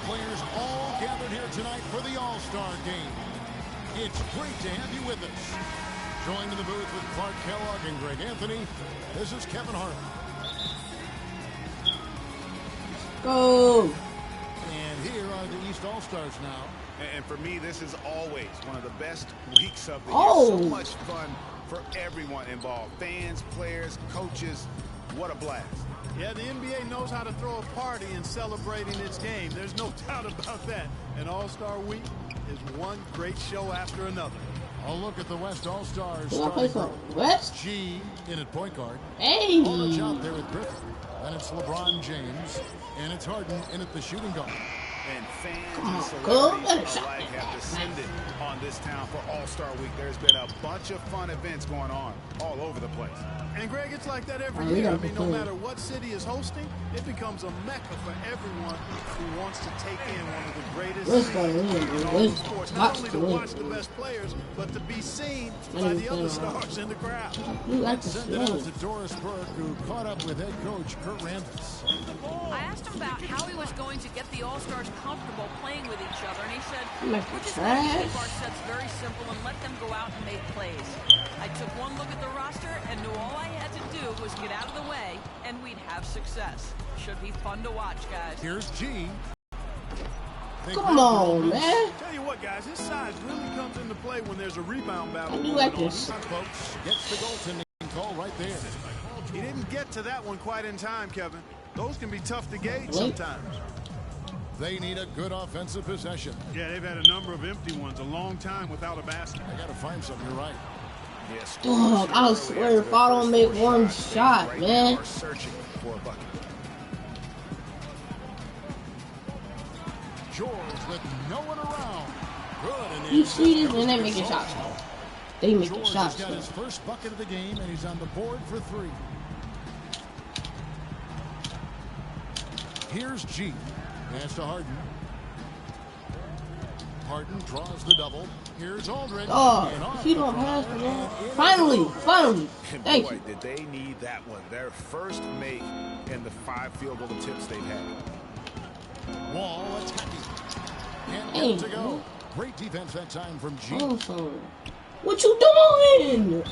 players all gathered here tonight for the All-Star game. It's great to have you with us. Joined in the booth with Clark Kellogg and Greg Anthony, this is Kevin Hart. Go! And here are the East All-Stars now. And for me, this is always one of the best weeks of the year. So much fun for everyone involved. Fans, players, coaches. What a blast. Yeah, the NBA knows how to throw a party in celebrating its game. There's no doubt about that. And All-Star Week is one great show after another. A look at the West All-Stars. West? G in at point guard. Hey! Aldridge out there with Griffin. Then it's LeBron James. And it's Harden in at the shooting guard. And fans and celebrities alike have descended on this town for All-Star Week. There's been a bunch of fun events going on all over the place. And Greg, it's like that every year. I mean, no matter what city is hosting, it becomes a mecca for everyone who wants to take in one of the greatest in all of sports. Not only to watch the best players, but to be seen by the other stars in the crowd. Let's send it out to Doris Burke, who caught up with head coach Kurt Rambis. I asked him about how he was going to get the All-Stars comfortable playing with each other, and he said, we're just going to keep our sets very simple and let them go out and make plays. I took one look at the roster and knew all I had to do was get out of the way, and we'd have success. Should be fun to watch, guys. Here's G. Come on, man. Tell you what, guys, his size really comes into play when there's a rebound battle. I do like this. Folks, gets the goaltending call right there. He didn't get to that one quite in time, Kevin. Those can be tough to gauge sometimes. They need a good offensive possession. Yeah, they've had a number of empty ones, a long time without a basket. I got to find something. You're right. Yes. Dog, I swear if I don't make one shot, man. Searching for a bucket. George with no one around. Good. You see this, and they making shots. They making George shots. has got his first bucket of the game, and he's on the board for 3. Here's G. Pass to Harden. Harden draws the double. Here's Aldridge. Oh, he don't pass, man. Finally. Thank you. Did they need that one? Their first make in the 5 field goal attempts they've had. Wall attacking. And to go. Great defense that time from G. What you doing?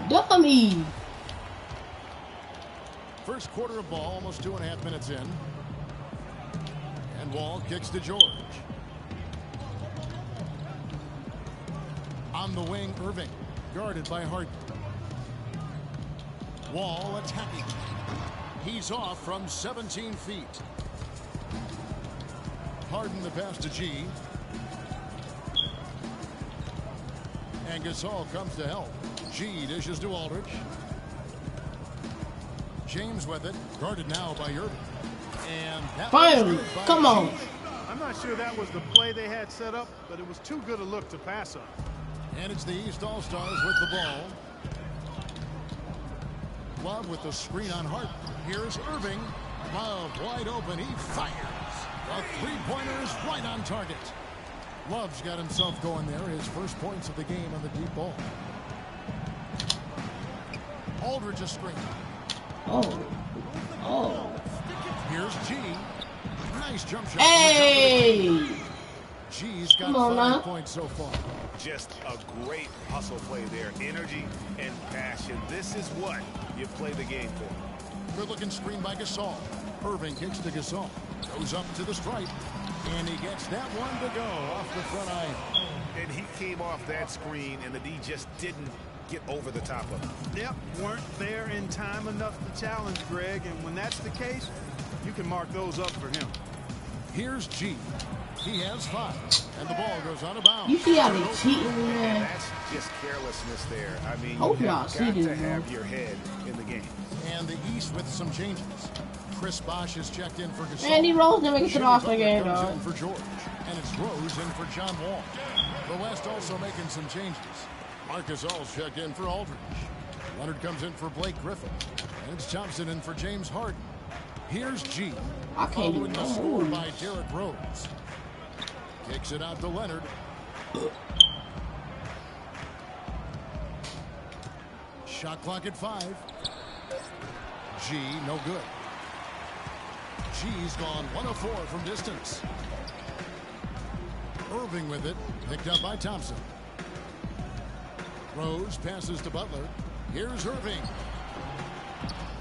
Dummy. First quarter of ball, almost 2.5 minutes in. And Wall kicks to George. On the wing, Irving. Guarded by Harden. Wall attacking. He's off from 17 feet. Harden the pass to G. And Gasol comes to help. G dishes to Aldridge. James with it, guarded now by Irving. And that finally, come on. I'm not sure that was the play they had set up, but it was too good a look to pass up. And it's the East All-Stars with the ball. Love with the screen on Harden. Here's Irving. Love wide open. He fires. A 3-pointer is right on target. Love's got himself going there. His first points of the game on the deep ball. Aldridge a screen. Oh. Here's G. Nice jump shot. Hey. G's got 5 points so far. Just a great hustle play there. Energy and passion. This is what you play the game for. Good looking screen by Gasol. Irving kicks to Gasol. Goes up to the stripe. And he gets that one to go off the front eye. And he came off that screen, and the D just didn't get over the top of it. Yep, weren't there in time enough to challenge Greg, and when that's the case, you can mark those up for him. Here's G. He has 5, and the ball goes out of bounds. You see how they cheating, man? That's just carelessness there. I mean, Hope you y'all have see got this, to man. have your head in the game. And the East with some changes. Chris Bosh is checked in for Gasol. Andy Rose didn't make it to the All-Star game, comes dog. in for George, and it's Rose in for John Wall. The West also making some changes. Marcus All's checked in for Aldridge. Leonard comes in for Blake Griffin, and it's Thompson in for James Harden. Here's G. I can't Following even the score by Derrick Rose. Kicks it out to Leonard. Shot clock at 5. G, no good. G's gone 1 of 4 from distance. Irving with it, picked up by Thompson. Rose passes to Butler. Here's Irving.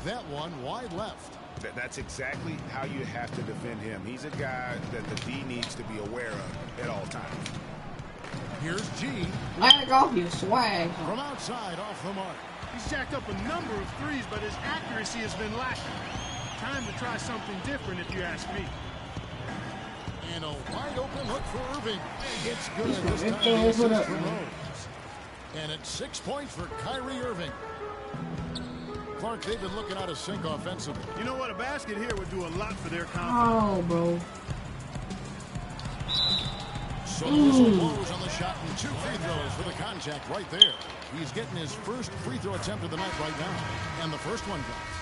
That one wide left. That's exactly how you have to defend him. He's a guy that the D needs to be aware of at all times. Here's G. Lag off your swag. From outside off the mark. He's jacked up a number of threes, but his accuracy has been lacking. Time to try something different, if you ask me. And a wide open look for Irving. It's good this time. The assist for Rose. And it's 6 points for Kyrie Irving. Clark, they've been looking out of sync offensively. You know what? A basket here would do a lot for their confidence. Oh, bro. So the whistle blows on the shot and 2 free throws for the contact right there. He's getting his first free throw attempt of the night right now. And the first one drops.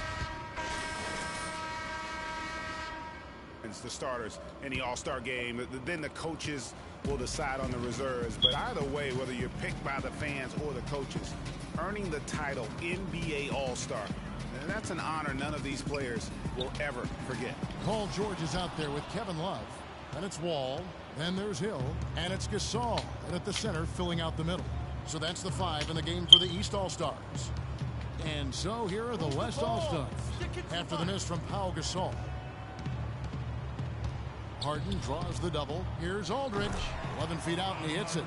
It's the starters in the All-Star game. Then the coaches will decide on the reserves. But either way, whether you're picked by the fans or the coaches, earning the title NBA All-Star, and that's an honor none of these players will ever forget. Paul George is out there with Kevin Love. Then it's Wall. Then there's Hill. And it's Gasol. And at the center, filling out the middle. So that's the 5 in the game for the East All-Stars. And so here are the West All-Stars. After the miss from Pau Gasol. Harden draws the double. Here's Aldridge. 11 feet out, and he hits it.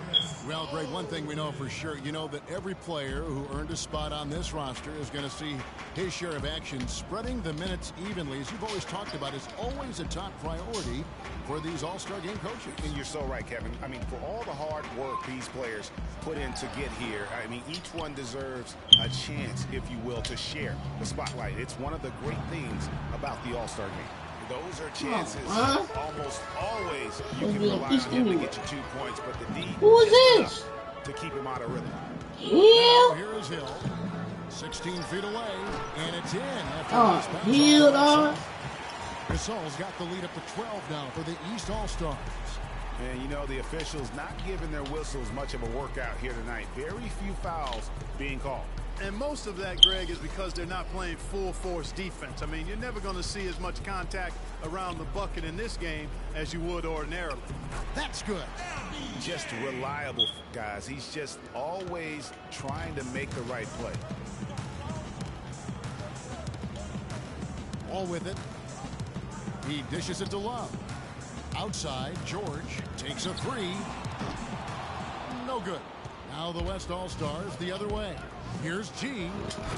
Well, Greg, one thing we know for sure, you know that every player who earned a spot on this roster is going to see his share of action. Spreading the minutes evenly, as you've always talked about, is always a top priority for these All-Star game coaches. And you're so right, Kevin. I mean, for all the hard work these players put in to get here, I mean, each one deserves a chance, if you will, to share the spotlight. It's one of the great things about the All-Star game. Those are chances almost always you can rely on him to get you 2 points, but the D who is this? To keep him out of rhythm. Hill. Here is Hill. 16 feet away, and it's in. Hill, dog. Gasol's got the lead up to 12 now for the East All-Stars. And you know, the officials not giving their whistles much of a workout here tonight. Very few fouls being called. And most of that, Greg, is because they're not playing full-force defense. I mean, you're never going to see as much contact around the bucket in this game as you would ordinarily. That's good. Just reliable, guys. He's just always trying to make the right play. All with it. He dishes it to Love. Outside, George takes a 3. No good. Now the West All-Stars the other way. Here's G,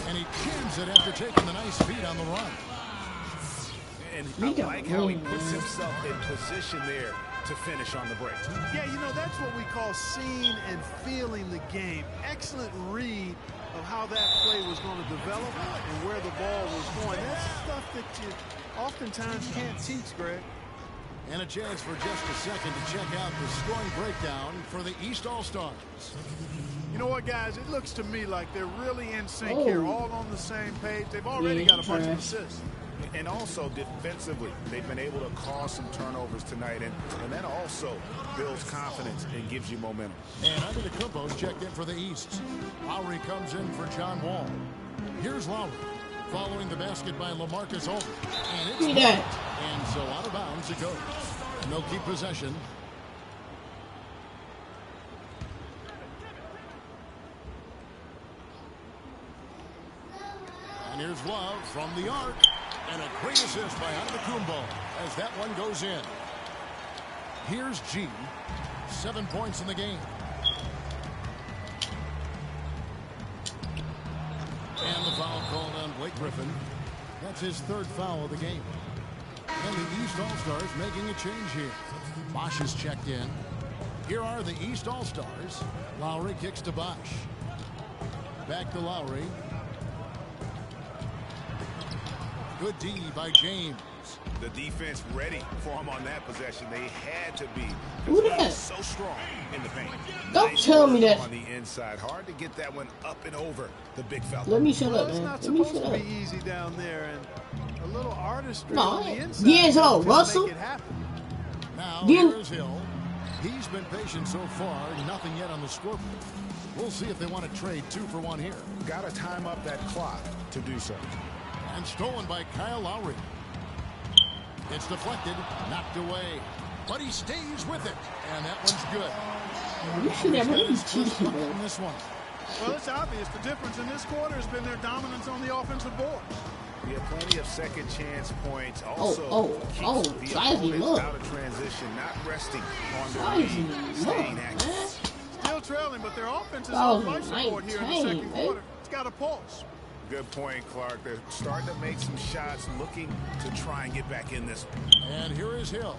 and he jams it after taking the nice feed on the run. And I like how he puts himself in position there to finish on the break. Yeah, you know, that's what we call seeing and feeling the game. Excellent read of how that play was going to develop and where the ball was going. That's stuff that you oftentimes can't teach, Greg. And a chance for just a second to check out the scoring breakdown for the East All-Stars. You know what, guys? It looks to me like they're really in sync here, all on the same page. They've already got a bunch of assists. And also defensively, they've been able to cause some turnovers tonight, and that also builds confidence and gives you momentum. And Antetokounmpo's checked in for the East. Lowry comes in for John Wall. Here's Lowry, following the basket by LaMarcus Aldridge. And it's blocked. And so out of bounds it goes. And they'll keep possession. And here's Love from the arc. And a great assist by Antetokounmpo as that one goes in. Here's G. 7 points in the game. And the foul called on Blake Griffin. That's his 3rd foul of the game. And the East All-Stars making a change here. Bosch is checked in. Here are the East All-Stars. Lowry kicks to Bosch. Back to Lowry. Good D by James. The defense ready for him on that possession. They had to be. Who that? So strong in the paint. Don't tell me that. On the inside. Hard to get that one up and over the big fella. Let me shut up, It's man. not Let me supposed shut to up. be easy down there, and a little artistry No, on the inside. D'Angelo to Russell? make it happen. Now Then- here's Hill. He's been patient so far. Nothing yet on the scoreboard. We'll see if they want to trade 2 for 1 here. Got to time up that clock to do so. And stolen by Kyle Lowry. It's deflected, knocked away. But he stays with it. And that one's good. You should have really cheated, in this one. Well, it's obvious. The difference in this quarter has been their dominance on the offensive board. We have plenty of second chance points. Also, keeps the Sizey, opponent look. out of transition, not resting on their Sizey, lead, look, staying man. active. Still trailing, but their offense is on life support here in the second 2019, quarter. It's got a pulse. Good point, Clark. They're starting to make some shots, looking to try and get back in this one. And here is Hill,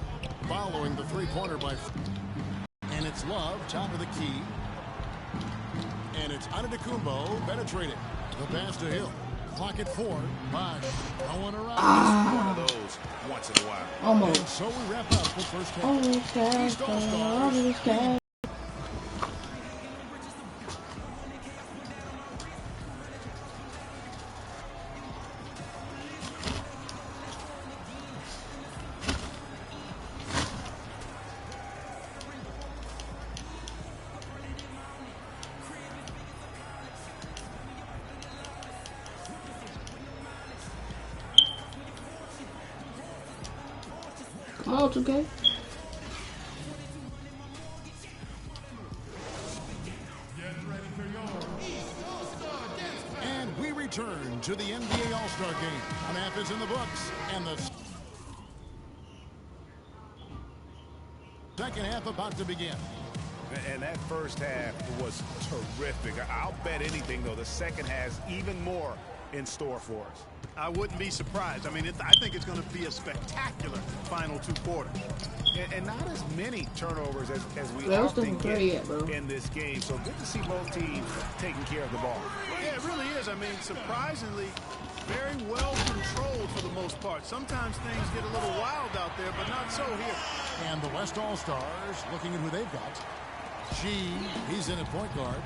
following the three-pointer by... And it's Love, top of the key. And it's Antetokounmpo penetrating. The pass to Hill. Clock at 4. Bosh going around. One of those once in a while. Almost. And so we wrap up the first half. East All-Stars. Oh, it's okay. And we return to the NBA All-Star Game. One half is in the books, and the second half about to begin. And that first half was terrific. I'll bet anything, though, the second has even more in store for us. I wouldn't be surprised. I mean, I think it's going to be a spectacular final two quarters. And not as many turnovers as we Yeah, often get yet, bro. in this game. So good to see both teams taking care of the ball. Yeah, it really is. I mean, surprisingly, very well controlled for the most part. Sometimes things get a little wild out there, but not so here. And the West All-Stars looking at who they've got. He's in at point guard.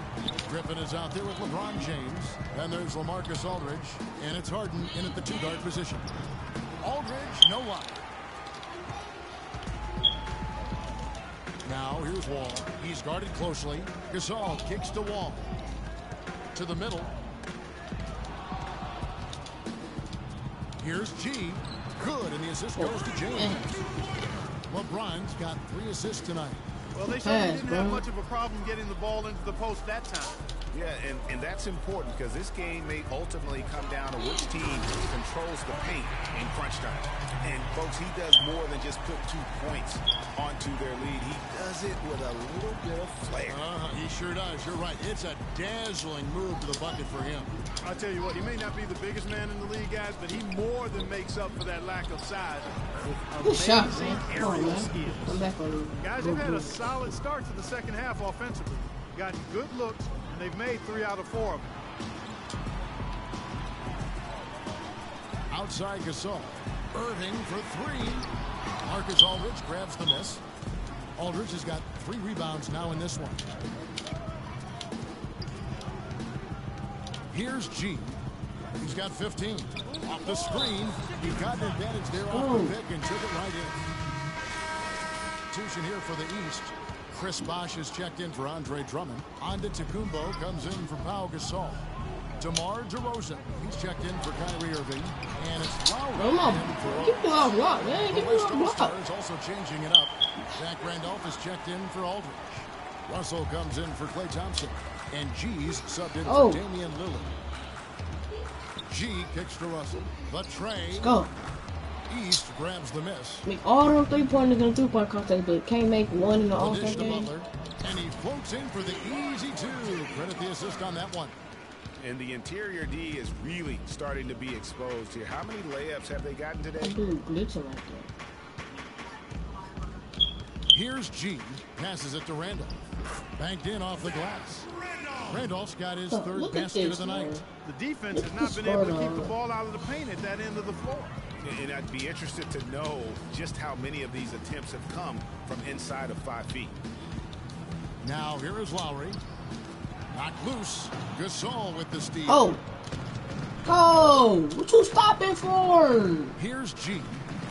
Griffin is out there with LeBron James. Then there's LaMarcus Aldridge. And it's Harden in at the two-guard position. Aldridge, no luck. Now here's Wall. He's guarded closely. Gasol kicks to Wall. To the middle. Here's G. Good, and the assist goes to James. LeBron's got 3 assists tonight. Well, they certainly didn't have much of a problem getting the ball into the post that time. Yeah, and that's important because this game may ultimately come down to which team controls the paint in crunch time. And, folks, he does more than just put 2 points onto their lead. He does it with a little bit of flair. He sure does. You're right. It's a dazzling move to the bucket for him. I tell you what, he may not be the biggest man in the league, guys, but he more than makes up for that lack of size. Good shot, man. Come on, man. I'm back on you. Guys, they've had a solid start to the second half offensively. Got good looks, and they've made 3 out of 4 of them. Outside Gasol. Irving for 3. Marcus Aldridge grabs the miss. Aldridge has got 3 rebounds now in this one. Here's G. He's got 15. Off the screen. He got an advantage there off the pick and took it right in. Substitution here for the East. Chris Bosh is checked in for Andre Drummond. Antetokounmpo comes in for Pau Gasol. DeMar DeRozan, he's checked in for Kyrie Irving. And it's Lowry. Keep you off block, man. Keep you off block. Is also changing it up. Zach Randolph is checked in for Aldridge. Russell comes in for Klay Thompson. And G's subbed in for Damian Lillard. G kicks to Russell. The tray. Go. East grabs the miss. Make all those 3-pointers in the 3-point contest, but can't make one in the All-Star game. Butler, and he floats in for the easy 2. Credit the assist on that one. And the interior D is really starting to be exposed here. How many layups have they gotten today? Dude, glitching like that. Here's G. Passes it to Randolph. Banked in off the glass. Randolph's got his 3rd basket of the night. The defense has not been able to keep the ball out of the paint at that end of the floor. And I'd be interested to know just how many of these attempts have come from inside of 5 feet. Now here is Lowry. Knocked loose. Gasol with the steal. What you stopping for? Here's G.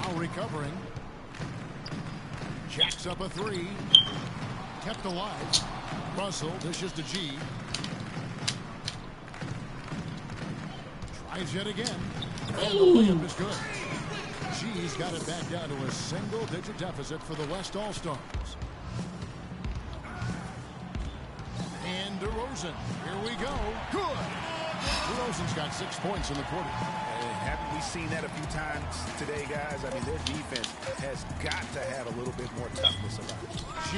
Lowry covering. Jacks up a 3. Kept alive. Russell dishes to G. Tries yet again. And the layup is good. G G's got it back down to a single-digit deficit for the West All-Stars. And DeRozan. Here we go. Good. DeRozan's got 6 points in the quarter. Haven't we seen that a few times today, guys? I mean, their defense has got to have a little bit more toughness about it. G.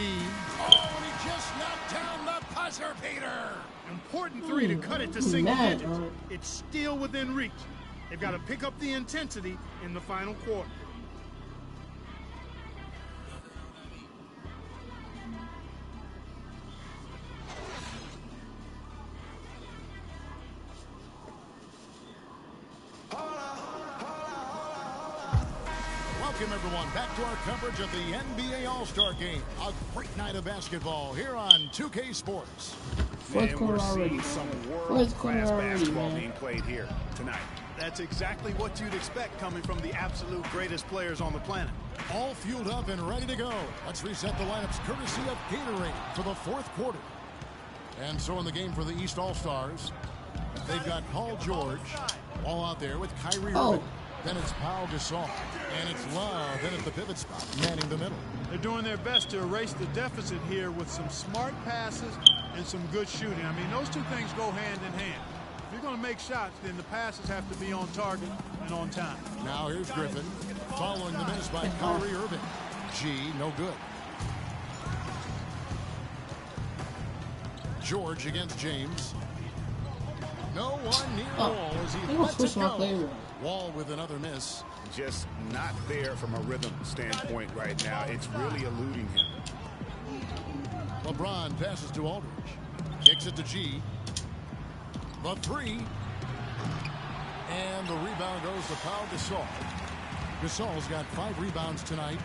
Oh, and he just knocked down the buzzer beater. Important three to cut it to single digits. It's still within reach. They've got to pick up the intensity in the final quarter. Welcome, everyone, back to our coverage of the NBA All-Star Game. A great night of basketball here on 2K Sports. And we're seeing some world-class basketball being played here tonight. That's exactly what you'd expect coming from the absolute greatest players on the planet. All fueled up and ready to go. Let's reset the lineups courtesy of Gatorade for the fourth quarter. And so in the game for the East All-Stars, they've got Paul George all out there with Kyrie Irving. Then it's Pau Gasol. And it's Love in at the pivot spot, manning the middle. They're doing their best to erase the deficit here with some smart passes and some good shooting. I mean, those two things go hand in hand. If you're going to make shots, then the passes have to be on target and on time. Now here's Griffin, following the miss by Kyrie Irving. G, no good. George against James. No one near Wall as he lets it go. Wall with another miss. Just not there from a rhythm standpoint right now. It's really eluding him. LeBron passes to Aldridge. Kicks it to G. The three. And the rebound goes to Pau Gasol. Gasol's got 5 rebounds tonight.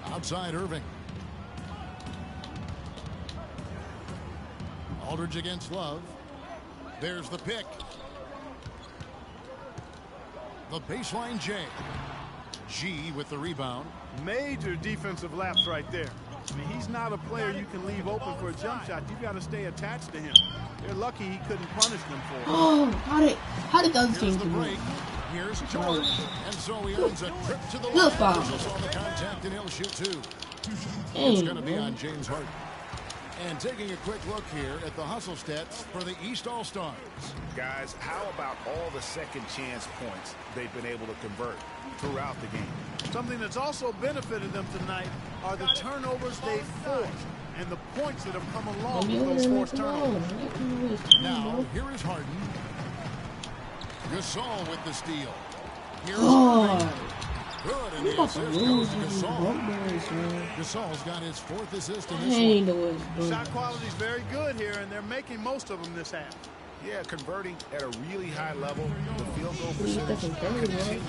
Outside Irving. Aldridge against Love. There's the pick. The baseline J. G with the rebound. Major defensive lapse right there. I mean, he's not a player you can leave open for a jump shot. You've got to stay attached to him. They're lucky he couldn't punish them for it. Oh, how did those teams do it? Here's George. And so he earns a trip to the line. Saw the contact and he'll shoot 2. It's going to be on James Harden. And taking a quick look here at the hustle stats for the East All-Stars. Guys, how about all the second chance points they've been able to convert throughout the game? Something that's also benefited them tonight are the turnovers they've forced and the points that have come along with those forced turnovers. Now, here is Harden. Gasol with the steal. Here's good, and the assist goes to Gasol. Gasol's got his 4th assist in this one. The shot quality is very good here, and they're making most of them this half. Yeah, converting at a really high level. The field goal percentage continues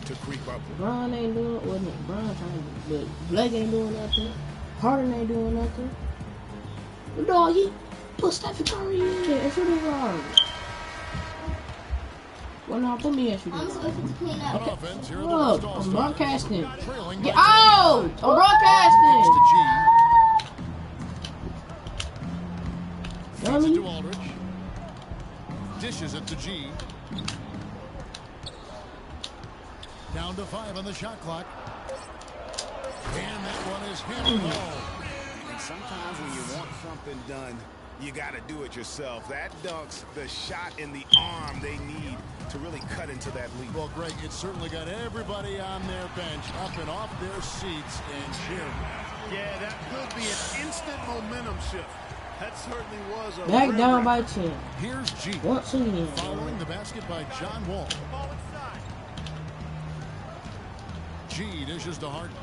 to creep up. Bron ain't doing it. Wasn't it? Bron trying to, but Blake ain't doing nothing. Harden ain't doing nothing. The dog, he put Stephen Curry in there. It's really hard. Well, now put me at you. Okay. Look, I'm broadcasting. Get out! I'm broadcasting. Dummy. To Aldridge. Dishes it to G. Down to 5 on the shot clock. And that one is hit low. And sometimes when you want something done, you got to do it yourself. That dunks the shot in the arm they need to really cut into that lead. Well, Greg, it's certainly got everybody on their bench up and off their seats and cheering. Yeah, that could be an instant momentum shift. That certainly was a back down by 10. Here's G. Once again. Following the basket by John Wall. G dishes to Harden.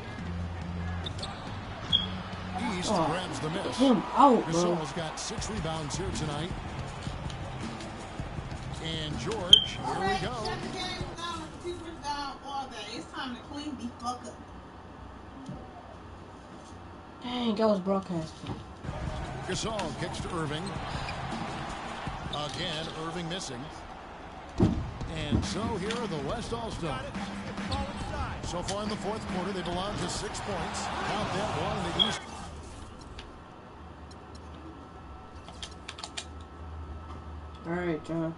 East grabs the miss. Him out, Gasol's got 6 rebounds here tonight. And George, here we go. It's time to clean the fuck up. Dang, I was broadcasting. Gasol kicks to Irving. Again, Irving missing. And so here are the West All-Stars. So far in the fourth quarter, they belong to 6 points. Count that one in the East. All right, John.